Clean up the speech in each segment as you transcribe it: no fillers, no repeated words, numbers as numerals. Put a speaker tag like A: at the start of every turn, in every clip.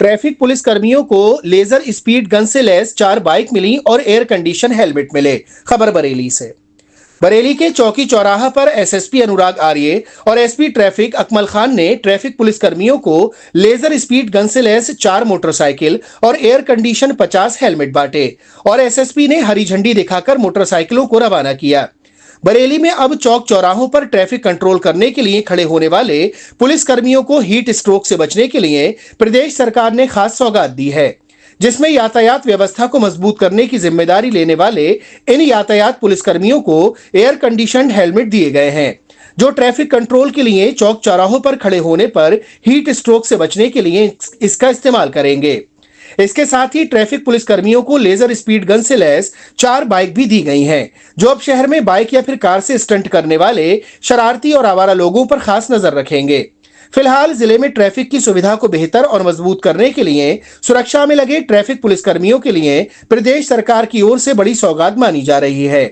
A: Traffic police कर्मियों को laser speed gun से लैस 4 बाइक मिली और एयर कंडीशन हेलमेट मिले। खबर बरेली से। बरेली के चौकी चौराहा पर एसएसपी अनुराग आर्य और एसपी ट्रैफिक अकमल खान ने ट्रैफिक पुलिस कर्मियों को लेजर स्पीड गन से लैस 4 मोटरसाइकिल और एयर कंडीशन 50 हेलमेट बांटे और एसएसपी ने हरी झंडी दिखाकर मोटरसाइकिलों को रवाना किया। बरेली में अब चौक चौराहों पर ट्रैफिक कंट्रोल करने के लिए खड़े होने वाले पुलिस कर्मियों को हीट स्ट्रोक से बचने के लिए प्रदेश सरकार ने खास सौगात दी है, जिसमें यातायात व्यवस्था को मजबूत करने की जिम्मेदारी लेने वाले इन यातायात पुलिस कर्मियों को एयर कंडीशनड हेलमेट दिए गए हैं, जो ट्रैफिक कंट्रोल के लिए चौक चौराहों पर खड़े होने पर हीट स्ट्रोक से बचने के लिए इसका इस्तेमाल करेंगे। इसके साथ ही ट्रैफिक पुलिस कर्मियों को लेजर स्पीड गन से लैस 4 बाइक भी दी गई हैं, जो अब शहर में बाइक या फिर कार से स्टंट करने वाले शरारती और आवारा लोगों पर खास नजर रखेंगे। फिलहाल जिले में ट्रैफिक की सुविधा को बेहतर और मजबूत करने के लिए सुरक्षा में लगे ट्रैफिक पुलिस कर्मियों के लिए प्रदेश सरकार की ओर से बड़ी सौगात मानी जा रही है।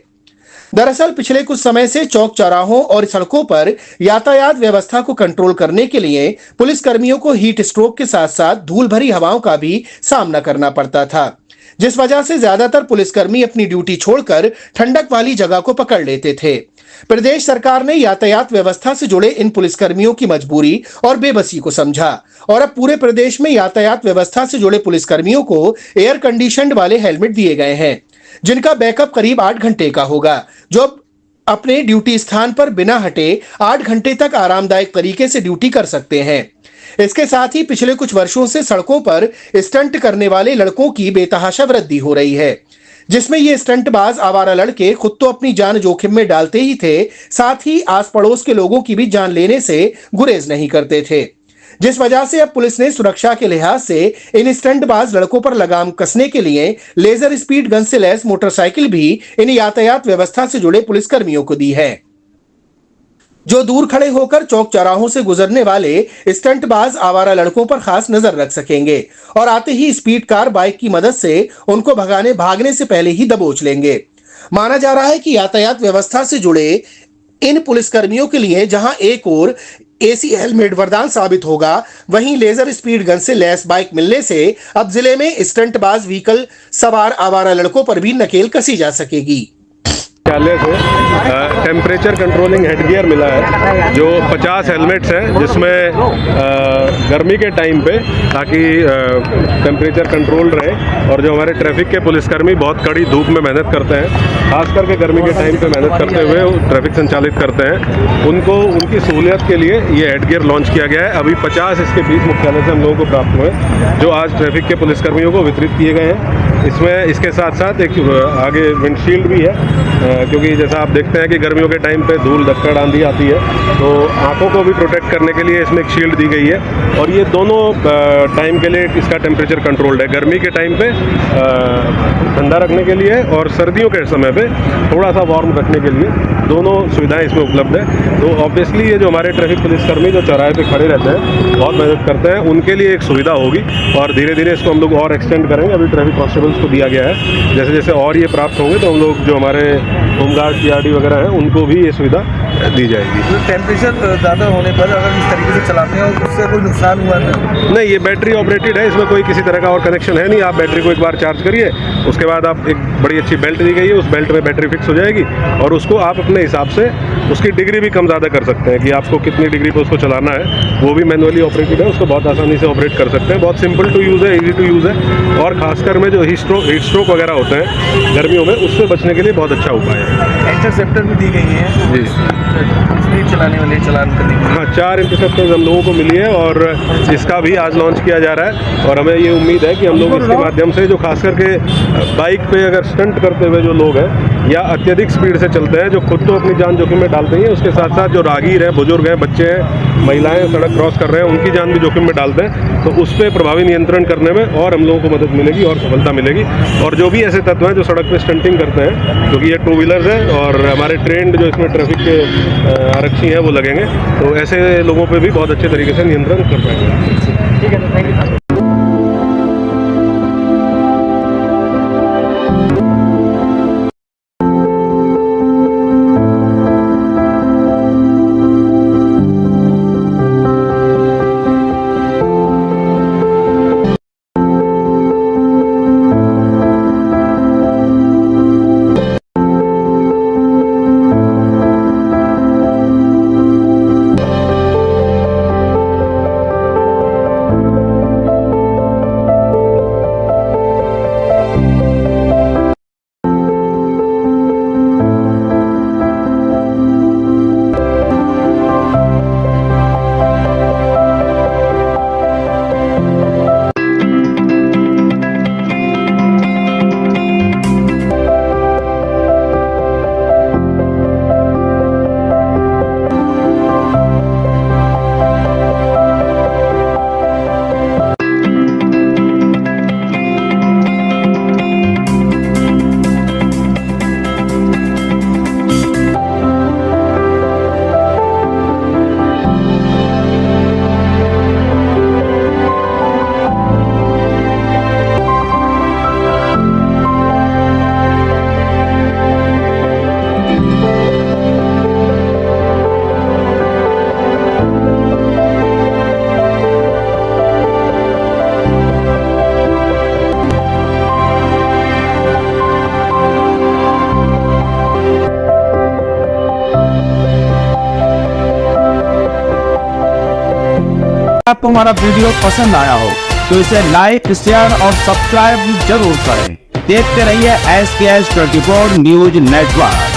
A: दरअसल पिछले कुछ समय से चौक चौराहों और सड़कों पर यातायात व्यवस्था को कंट्रोल करने के लिए पुलिस कर्मियों को हीट स्ट्रोक के साथ साथ धूल भरी हवाओं का भी सामना करना पड़ता था, जिस वजह से ज्यादातर पुलिसकर्मी अपनी ड्यूटी छोड़कर ठंडक वाली जगह को पकड़ लेते थे। प्रदेश सरकार ने यातायात व्यवस्था से जुड़े इन पुलिसकर्मियों की मजबूरी और बेबसी को समझा और अब पूरे प्रदेश में यातायात व्यवस्था से जुड़े पुलिसकर्मियों को एयर कंडीशनड वाले हेलमेट दिए गए हैं, जिनका बैकअप करीब 8 घंटे का होगा, जो अपने ड्यूटी स्थान पर बिना हटे 8 घंटे तक आरामदायक तरीके से ड्यूटी कर सकते हैं। इसके साथ ही पिछले कुछ वर्षों से सड़कों पर स्टंट करने वाले लड़कों की बेतहाशा वृद्धि हो रही है, जिसमें ये स्टंटबाज आवारा लड़के खुद तो अपनी जान जोखिम में डालते ही थे, साथ ही आस पड़ोस के लोगों की भी जान लेने से गुरेज नहीं करते थे, जिस वजह से अब पुलिस ने सुरक्षा के लिहाज से इन स्टंटबाज लड़कों पर लगाम कसने के लिए लेजर स्पीड गन से लैस मोटरसाइकिल भी इन यातायात व्यवस्था से जुड़े पुलिस कर्मियों को दी है, जो दूर खड़े होकर चौक चौराहों से गुजरने वाले स्टंटबाज आवारा लड़कों पर खास नजर रख सकेंगे और आते ही स्पीड कार बाइक की मदद से उनको भागने से पहले ही दबोच लेंगे। माना जा रहा है कि यातायात व्यवस्था से जुड़े इन पुलिसकर्मियों के लिए जहां एक और एसी हेलमेट वरदान साबित होगा, वहीं लेजर स्पीड गन से लैस बाइक मिलने से अब जिले में स्टंटबाज व्हीकल सवार आवारा लड़कों पर भी नकेल कसी जा सकेगी।
B: मुख्यालय से टेम्परेचर कंट्रोलिंग हेडगियर मिला है, जो 50 हेलमेट्स हैं, जिसमें गर्मी के टाइम पे ताकि टेम्परेचर कंट्रोल रहे और जो हमारे ट्रैफिक के पुलिसकर्मी बहुत कड़ी धूप में मेहनत करते हैं, खास करके गर्मी के टाइम पे मेहनत करते हुए ट्रैफिक संचालित करते हैं, उनको उनकी सहूलियत के लिए ये हेडगियर लॉन्च किया गया है। अभी 50 इसके बीच मुख्यालय से हम लोगों को प्राप्त हुए, जो आज ट्रैफिक के पुलिसकर्मियों को वितरित किए गए हैं। इसमें इसके साथ साथ एक आगे विंडशील्ड भी है, क्योंकि जैसा आप देखते हैं कि गर्मियों के टाइम पे धूल धक्कड़ आंधी आती है, तो आंखों को भी प्रोटेक्ट करने के लिए इसमें एक शील्ड दी गई है और ये दोनों टाइम के लिए इसका टेम्परेचर कंट्रोल्ड है, गर्मी के टाइम पे ठंडा रखने के लिए और सर्दियों के समय पे थोड़ा सा वार्म रखने के लिए, दोनों सुविधाएं इसमें उपलब्ध है। तो ऑब्वियसली ये जो हमारे ट्रैफिक पुलिसकर्मी जो चौराहे पे खड़े रहते हैं, बहुत मेहनत करते हैं, उनके लिए एक सुविधा होगी और धीरे धीरे इसको हम लोग और एक्सटेंड करेंगे। अभी ट्रैफिक कॉन्स्टेबल्स को दिया गया है, जैसे जैसे और ये प्राप्त होंगे तो हम लोग जो हमारे होमगार्ड पीआरडी वगैरह हैं उनको भी ये सुविधा दी जाएगी।
C: तो टेम्परेचर ज़्यादा होने पर अगर इस तरीके से चलाते हैं और उससे कोई नुकसान हुआ नहीं?
B: ये बैटरी ऑपरेटेड है, इसमें कोई किसी तरह का और कनेक्शन है नहीं। आप बैटरी को एक बार चार्ज करिए, उसके बाद आप एक बड़ी अच्छी बेल्ट दी गई है, उस बेल्ट में बैटरी फिक्स हो जाएगी और उसको आप अपने हिसाब से उसकी डिग्री भी कम ज़्यादा कर सकते हैं कि आपको कितनी डिग्री पर उसको चलाना है, वो भी मैनुअली ऑपरेटेड है, उसको बहुत आसानी से ऑपरेट कर सकते हैं। बहुत सिंपल टू यूज़ है, ईजी टू यूज़ है और खासकर में जो हीट स्ट्रोक वगैरह होते हैं गर्मियों में, उससे बचने के लिए बहुत अच्छा उपाय है।
C: इंटरसेप्टर भी दी गई है
B: जी,
C: स्पीड चलाने वाले चालान करने के लिए।
B: हाँ, 4 इंटरसेप्टर्स हम लोगों को मिली है और इसका भी आज लॉन्च किया जा रहा है और हमें ये उम्मीद है कि हम लोग इसके माध्यम से जो खास करके बाइक पे अगर स्टंट करते हुए जो लोग हैं या अत्यधिक स्पीड से चलते हैं, जो खुद तो अपनी जान जोखिम में डालते हैं, उसके साथ साथ जो राहगीर हैं, बुजुर्ग हैं, बच्चे हैं, महिलाएं सड़क क्रॉस कर रहे हैं, उनकी जान भी जोखिम में डालते हैं, तो उस पर प्रभावी नियंत्रण करने में और हम लोगों को मदद मिलेगी और सफलता मिलेगी। और जो भी ऐसे तत्व हैं जो सड़क पे स्टंटिंग करते हैं, क्योंकि ये 2 व्हीलर्स हैं और हमारे ट्रेंड जो इसमें ट्रैफिक के आरक्षी हैं वो लगेंगे, तो ऐसे लोगों पे भी बहुत अच्छे तरीके से नियंत्रण कर पाएंगे।
C: ठीक है, थैंक यू।
D: आपको हमारा वीडियो पसंद आया हो तो इसे लाइक, शेयर और सब्सक्राइब जरूर करें। देखते रहिए SKS 24 न्यूज नेटवर्क।